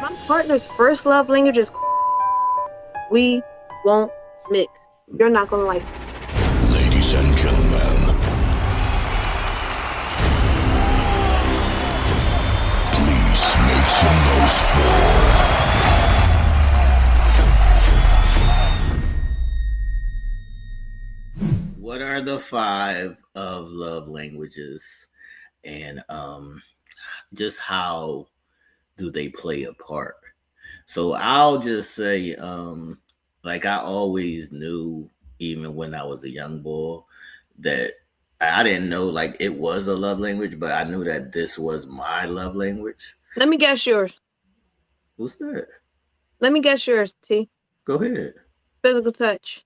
My partner's first love language is we won't mix. You're not gonna like it. Ladies and gentlemen, please make some noise for what are the 5 of love languages, and just how do they play a part? So I'll just say, like I always knew, even when I was a young boy, that I didn't know like it was a love language, but I knew that this was my love language. Let me guess yours. What's that? Let me guess yours, T. Go ahead. Physical touch.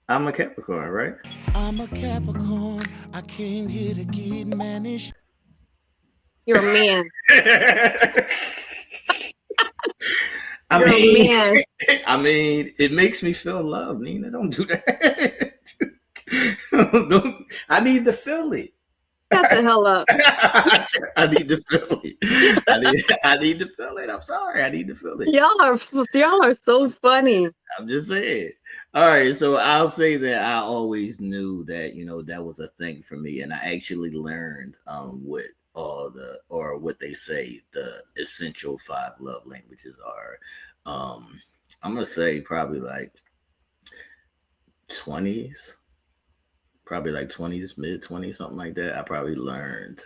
I'm a Capricorn, right? I'm a Capricorn. I came here to get managed. You're a man. I You're a mean, man. I mean, it makes me feel love, Nina. Don't do that. I need to feel it. Shut the hell up. I need to feel it. I need to feel it. I'm sorry. I need to feel it. Y'all are so funny. I'm just saying. All right, so I'll say that I always knew that that was a thing for me, and I actually learned what what they say the essential 5 love languages are. I'm gonna say probably like 20s, probably like 20s, mid 20s, something like that. I probably learned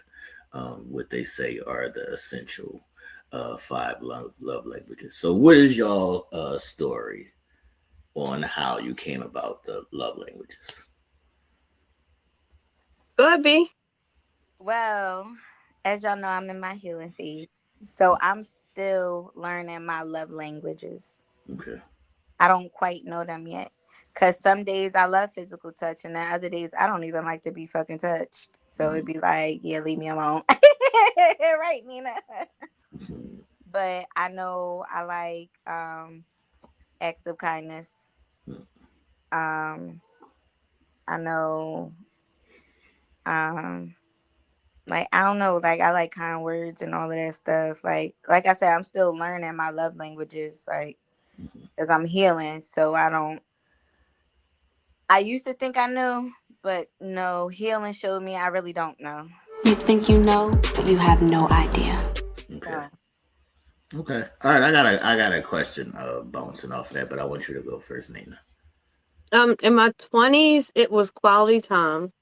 what they say are the essential 5 love languages. So, what is y'all story on how you came about the love languages? Go ahead, B. Well, as y'all know, I'm in my healing phase. So I'm still learning my love languages. Okay. I don't quite know them yet. Because some days I love physical touch, and then other days I don't even like to be fucking touched. So it'd be like, yeah, leave me alone. Right, Nina? But I know I like acts of kindness. I know like I don't know, like I like kind words and all of that stuff. Like I said, I'm still learning my love languages, like as I'm healing. So I used to think I knew, but no, healing showed me I really don't know. You think you know, but you have no idea. Okay. Okay. All right. I got a question bouncing off of that, but I want you to go first, Nina. In my 20s, it was quality time,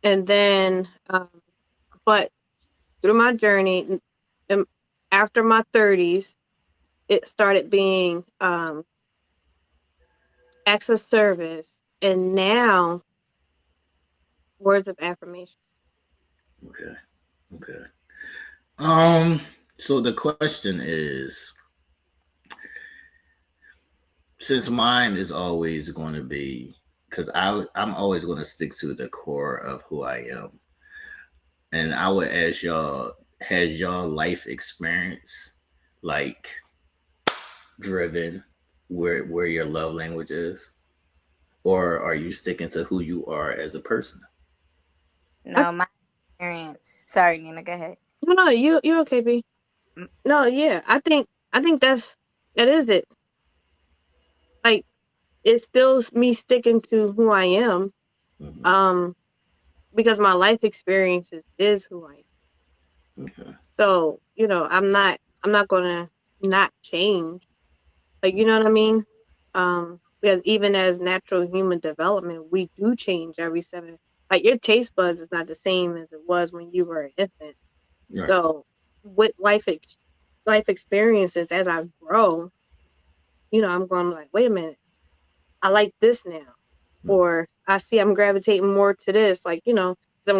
and then, but through my journey, after my 30s, it started being acts of service, and now words of affirmation. Okay. Okay. So the question is, since mine is always going to be, because I'm always going to stick to the core of who I am, and I would ask y'all, has y'all life experience like driven where your love language is, or are you sticking to who you are as a person? No, my experience. Sorry, Nina, go ahead. No, you okay, B? No, yeah, I think that is it. Like, it's still me sticking to who I am, because my life experiences is who I am. Okay. So I'm not gonna not change. Like, you know what I mean? Because even as natural human development, we do change every 7. Like, your taste buds is not the same as it was when you were an infant. Right. So with life experiences, as I grow, I'm going like, wait a minute, I like this now, or I see I'm gravitating more to this. Like, I'm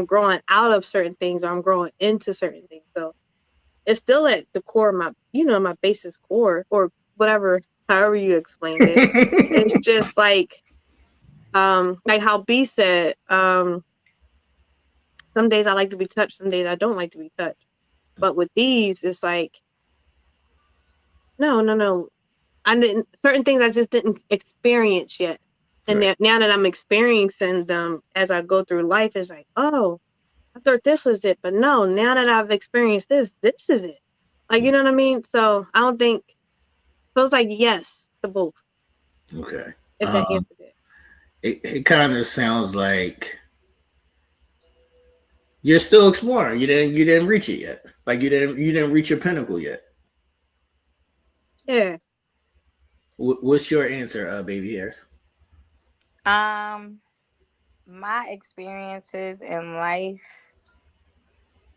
growing out of certain things, or I'm growing into certain things. So it's still at the core of my, my basis core, or whatever, however you explained it. It's just like how B said, some days I like to be touched, some days I don't like to be touched. But with these, it's like, no. Certain things I just didn't experience yet. And Right. now that I'm experiencing them as I go through life, it's like, oh, I thought this was it. But no, now that I've experienced this is it. Like, you know what I mean? So I don't think, so it's like yes to both, Okay. if that answered it. It kind of sounds like you're still exploring. You didn't reach it yet. Like you didn't reach your pinnacle yet. Yeah. What's your answer, baby hairs? My experiences in life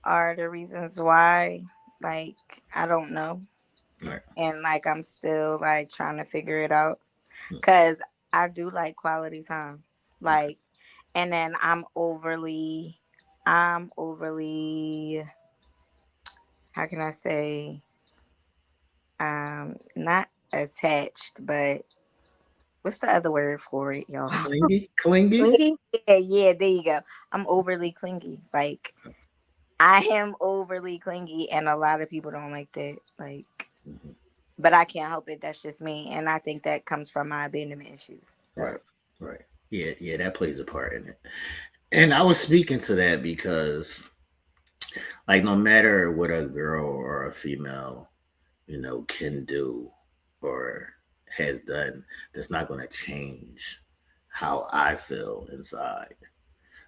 are the reasons why. Like, I don't know. Right. And like I'm still like trying to figure it out. Cause I do like quality time. Like, and then I'm overly how can I say not attached, but what's the other word for it, y'all? Clingy. Clingy? Yeah, there you go. I'm overly clingy. Like, I am overly clingy, and a lot of people don't like that. Like, but I can't help it. That's just me, and I think that comes from my abandonment issues. Right. So, Right. Yeah. That plays a part in it. And I was speaking to that because, like, no matter what a girl or a female, can do or has done, that's not going to change how I feel inside.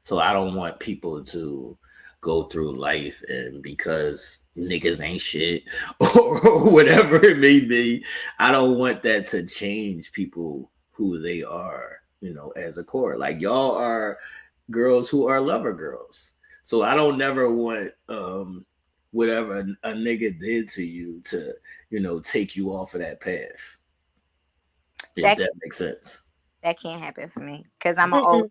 So I don't want people to go through life and because niggas ain't shit or whatever it may be, I don't want that to change people who they are, as a core. Like y'all are girls who are lover girls. So I don't never want whatever a nigga did to you to, take you off of that path. If that that makes sense. that can't happen for me because Mm-mm.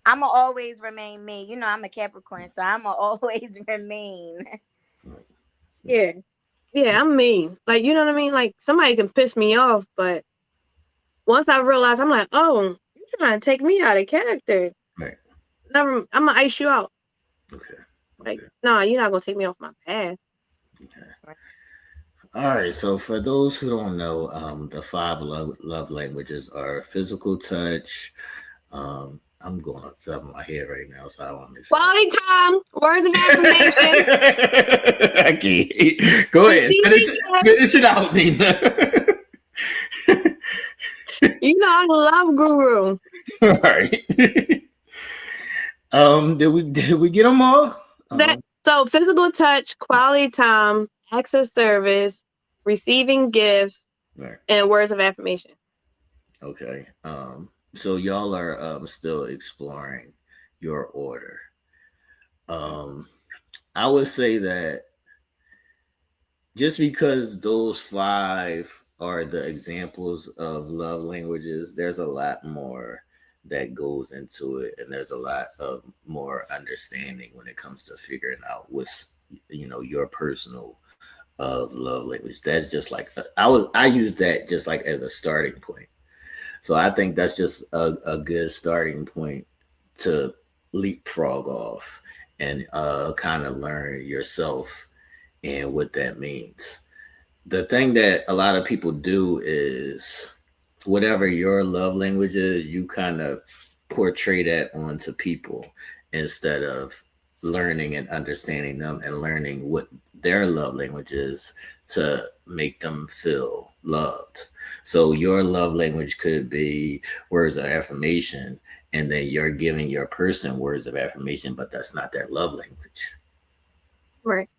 I'ma always remain me. You know, I'm a Capricorn, so I'ma always remain. Yeah. Yeah, I'm mean. Like, you know what I mean? Like, somebody can piss me off, but once I realize, I'm like, oh, you're trying to take me out of character. Right. Never, I'm gonna ice you out. Okay. Like, Okay. no, you're not gonna take me off my path. Okay. All right. So for those who don't know, the five love languages are physical touch. I'm going off the top of my head right now, so I want to make sure. Quality time, words of affirmation, I can't. Go ahead. receiving gifts. Finish it out, Nina. You know, I love Guru. All right. Did we get them all? So physical touch, quality time, acts of service, receiving gifts, Right. and words of affirmation. Okay. So y'all are still exploring your order. I would say that just because those five are the examples of love languages, there's a lot more that goes into it, and there's a lot of more understanding when it comes to figuring out what's your personal of love language. That's just like I use that just like as a starting point. So I think that's just a good starting point to leapfrog off and kind of learn yourself and what that means. The thing that a lot of people do is whatever your love language is, you kind of portray that onto people instead of learning and understanding them and learning what their love language is to make them feel loved. So your love language could be words of affirmation, and then you're giving your person words of affirmation, but that's not their love language. Right.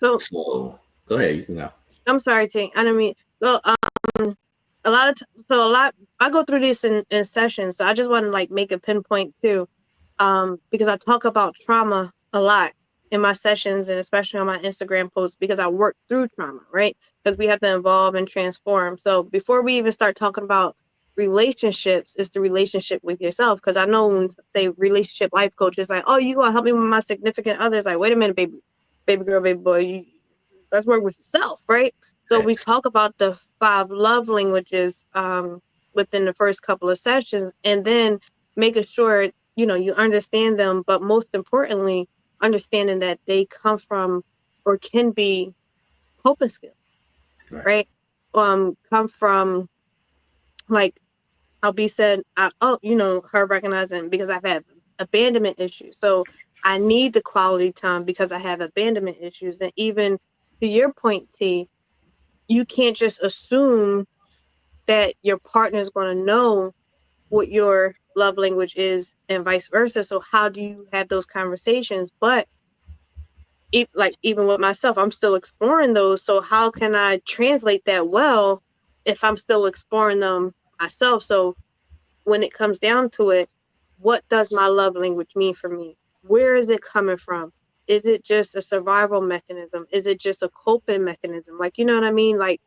So So go ahead, you can go. I'm sorry, Tink. I don't mean so. A lot. I go through this in sessions. So I just want to like make a pinpoint too, because I talk about trauma a lot in my sessions and especially on my Instagram posts because I work through trauma, right? Because we have to evolve and transform. So before we even start talking about relationships, it's the relationship with yourself. Because I know when say relationship life coach is like, oh, you gonna help me with my significant others? Like, wait a minute, baby girl, baby boy, let's work with yourself, right? So we talk about the five love languages within the first couple of sessions, and then making sure you understand them, but most importantly, understanding that they come from or can be coping skills, right? Come from like I'll be said, her recognizing because I've had abandonment issues, so I need the quality time because I have abandonment issues, and even to your point, T, you can't just assume that your partner is going to know what your love language is and vice versa. So how do you have those conversations? But even with myself, I'm still exploring those. So how can I translate that well if I'm still exploring them myself? So when it comes down to it, what does my love language mean for me? Where is it coming from? Is it just a survival mechanism? Is it just a coping mechanism? Like, you know what I mean? Like,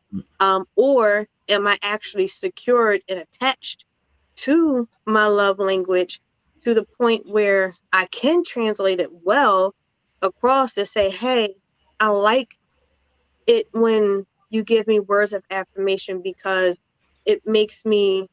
or am I actually secured and attached to my love language to the point where I can translate it well across to say, hey, I like it when you give me words of affirmation because it makes me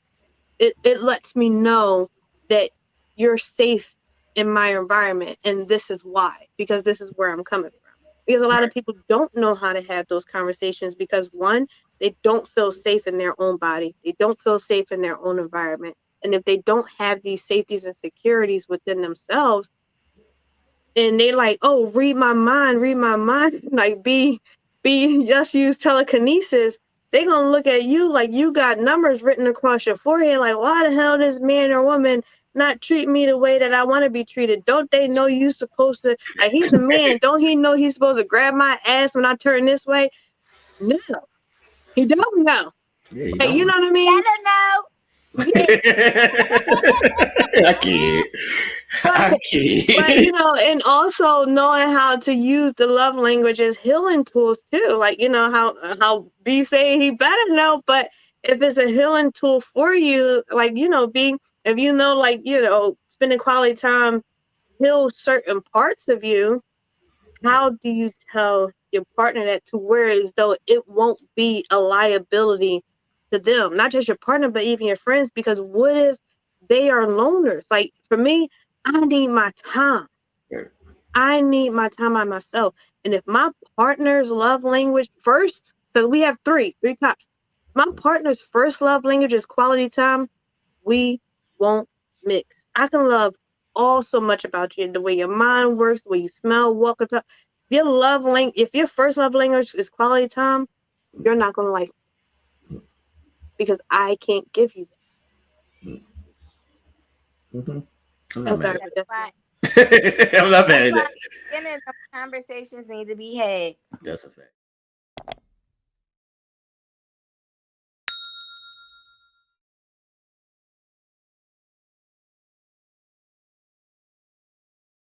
it lets me know that you're safe in my environment and this is why, because this is where I'm coming from. Because a lot of people don't know how to have those conversations because one, they don't feel safe in their own body. They don't feel safe in their own environment. And if they don't have these safeties and securities within themselves, and they like, oh, read my mind, like just use telekinesis, they gonna look at you like you got numbers written across your forehead, like, why the hell this man or woman not treat me the way that I want to be treated? Don't they know you supposed to, like, he's a man, don't he know he's supposed to grab my ass when I turn this way? No, he don't know. Yeah, you Like, you don't. know what I mean? I don't know. I can't. I But can't. and also knowing how to use the love language as healing tools too. Like, how B say he better know, but if it's a healing tool for you, like, B, if like, spending quality time heal certain parts of you, how do you tell your partner that to where as though it won't be a liability to them, not just your partner, but even your friends? Because what if they are loners? Like, for me, I need my time. I need my time by myself. And if my partner's love language first, because we have three tops, my partner's first love language is quality time, we won't mix. I can love all so much about you, the way your mind works, the way you smell, walk, and talk. If your first love language is quality time, you're not gonna like me because I can't give you Mm-hmm. I'm that. not I'm mad sorry, at but That's that's why. that. I'm not That's mad at why that. beginning of conversations need to be had. That's a fact.